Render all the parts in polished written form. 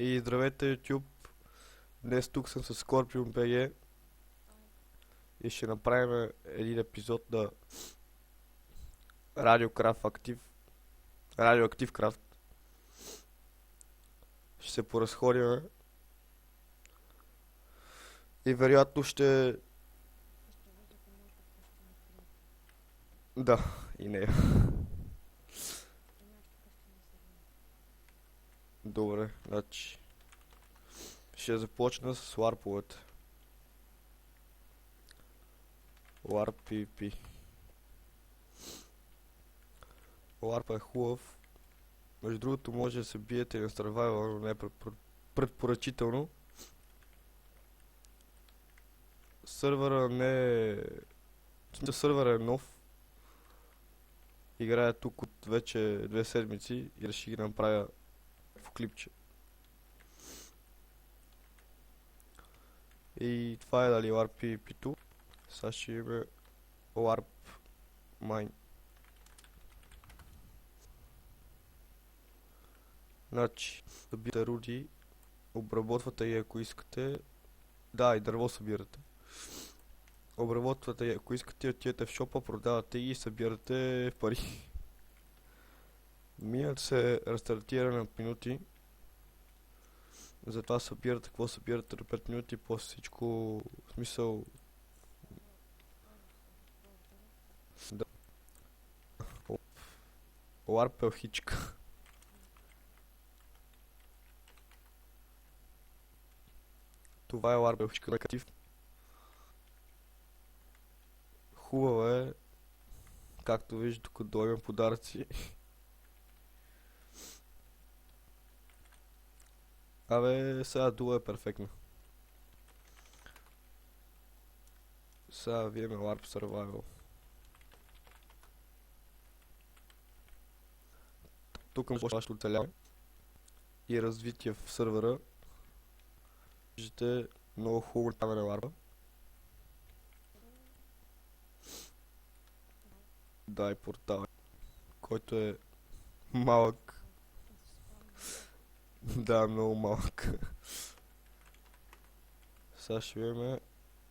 И здравейте, YouTube! Днес тук съм с Scorpion BG и ще направим един епизод на Радиоактив Крафт. Ще се поразходим и вероятно ще... Да, и нея. Добре, значи... Ще започна с ларповете. Ларп PvP. Ларпа е хубав. Между другото може да се биете на survival, но не е предпоръчително. Сървъра не е... Сървъра е нов. Играя тук от вече 2 седмици и реши ги направя в клипче. И това е дали LARP PvP-то. Сега ще имаме LARP Mine. Значи, събирате руди, обработвате и ако искате... Да, и дърво събирате. Обработвате и ако искате, отидете в шопа, продавате и събирате пари. Минът се рестартира на минути. Затова събирате какво събирате до 5 минути, после всичко в смисъл... Да. LARP елхичка. Това е LARP елхичка негатив. Хубаво е, както виждате, тук дойдем подаръци. Абе, сега дула е перфектна. Сега виеме LARP Survival. Тук може да оцеляваме и развитие в сървъра. Виждате много хубаво там на ларва. Да, и портал, който е малък. Да, много малък. Сега ще видим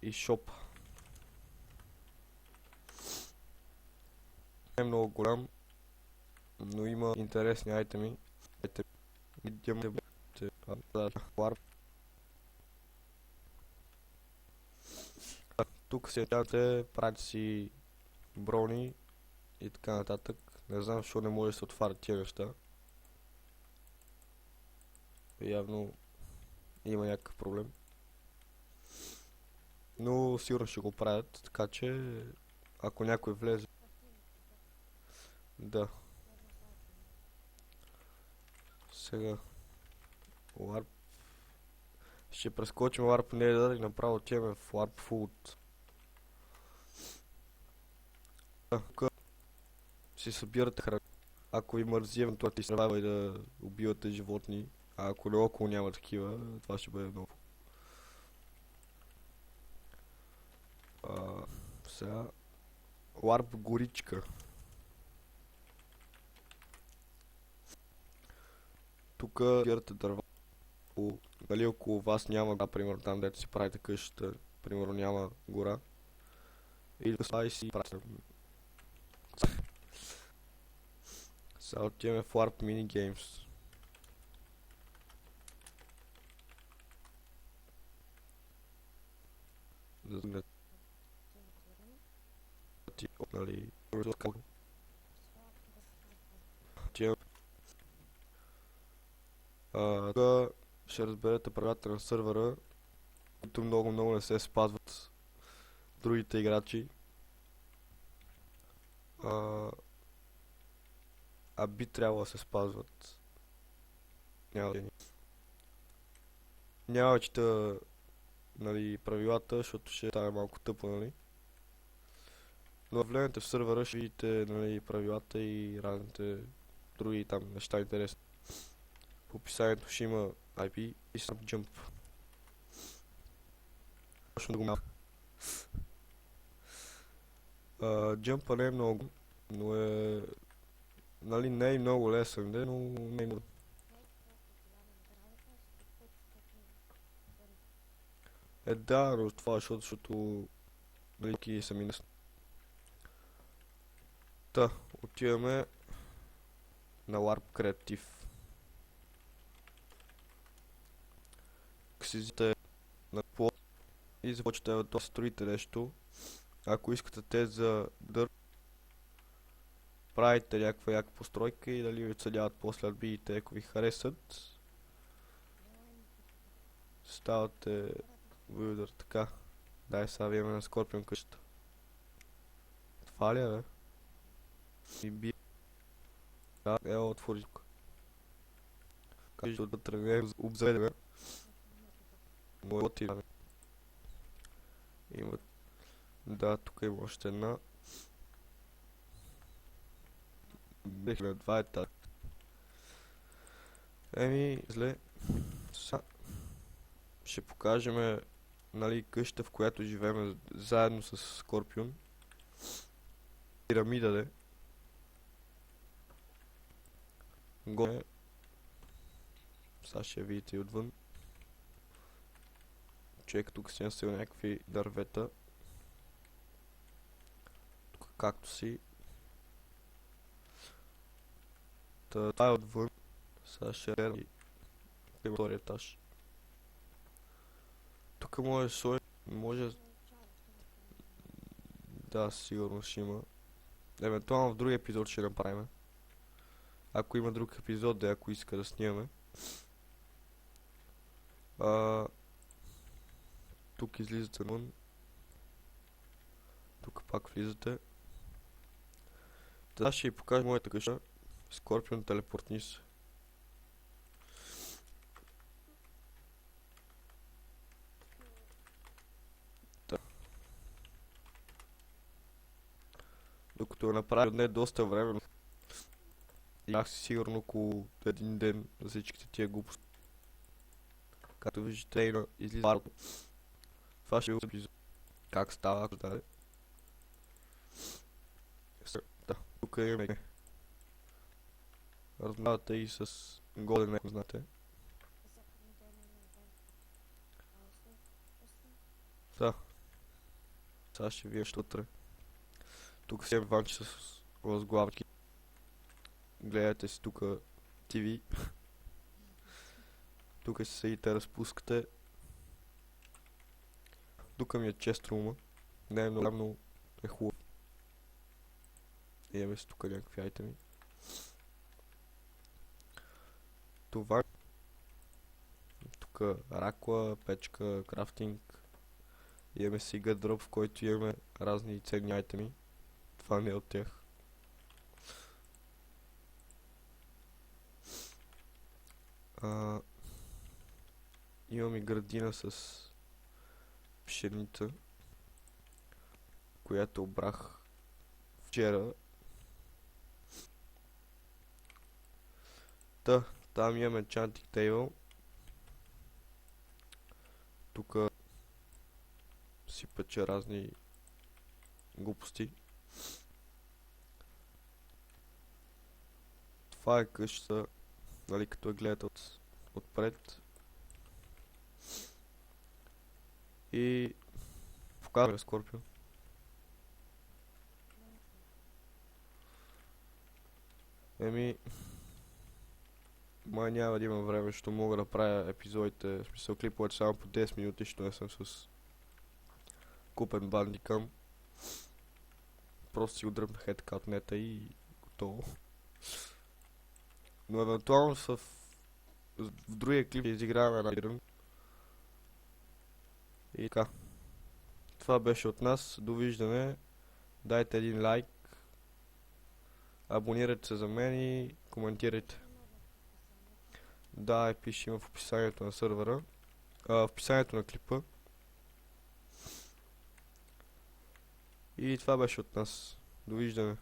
и шоп. Не е много голям, но има интересни айтеми. Тук се тягате, правите си брони и така нататък. Не знам защо не може да се отварят тия неща. Явно има някакъв проблем. Но сигурно ще го правят, така че ако някой влезе... Да. Сега... LARP... Ще прескочим LARP Nether и направо отиваме в LARP Food. Тук си събирате храна. Ако ви мързи, евентуално ти survival и да убивате животни. А ако около няма такива, това ще бъде много. Сега... LARP горичка. Тук събирате дърва. Дали около вас няма гора, примерно там дето си правите къщата, примерно няма гора. Или да и си правите. Сега отиваме в LARP Mini Games. Нали... Тук ще разберете правилата на сървъра, които много не се спазват другите играчи. А би трябвало да се спазват. Няма да чета, нали, правилата, защото ще стане малко тъпо, нали. Но влезете в сървъра, ще видите, нали, правилата и разните други там неща интересни. В описанието ще има IP и сам jump. Точно да го малко. Джъмпа не е много, но е... Нали, не е много лесен, но не е много. Да, но това е защото велики са минус. Та, отиваме на LARP Creative. Слизате на плот и започвате да строите нещо. Ако искате те за дърв, правите някаква яка постройка и дали ви оцеляват после да видите, ако ви харесат. Ставате билдър, така. Дай сега виеме на Скорпион къщата. Това ли е, бе? И би... Да, ево отвори тук. Кажете отвътре не е обзаведеме. Моят има. Има... Да, тук има още една. Бих на 2 етажа. Еми, зле. Сега ще покажем, нали, къща, в която живеем заедно с Скорпион. Пирамида, де. Горе. Сега ще видите и отвън. Човек тук си насил някакви дървета. Тук както си. Това е отвън. Сега ще реда и втори етаж. Тук може... Да, сигурно ще има. Евентуално в други епизод ще направим. Ако има друг епизод, да ако иска да снимаме. Тук излизате навън. Тук пак влизате. Сега ще ви покажа моята къща. Скорпион, телепортни се. Докато я направя отне доста време. Имах си сигурно около един ден за всичките тия глупости. Както виждате, излиза парко. Това ще е епизод. Как става, ако даде. Да, тук имаме. Разминавате и с голен, ако знаете. Да. Сега ще вие утре. Тук си е ванче с възглавки. Гледайте си тук ТВ. Тук си седите, разпускате. Тук ми е чест рума. Не е много, но е хубаво. Имаме си тук някакви айтеми. Това. Тук ракла, печка, крафтинг. Имаме си гардероб, в който имаме разни ценни айтеми. Това не е от тях. Имам и градина с пшеница, която обрах вчера. Там имаме enchanting table. Тук си печа разни глупости. Това е къщата, нали, като я гледате отпред. И показваме Скорпион. Еми, май няма да има време, защото мога да правя епизодите, в смисъл клиповете само по 10 минути, защото не съм с купен бандикам. Просто си го дръпнах е така от нета и готово. Но евентуално в другия клип изиграваме една игра. И така. Това беше от нас. Довиждане. Дайте един лайк. Абонирайте се за мен и коментирайте. Да, пише има в описанието на сървъра. В описанието на клипа. И това беше от нас. Довиждане.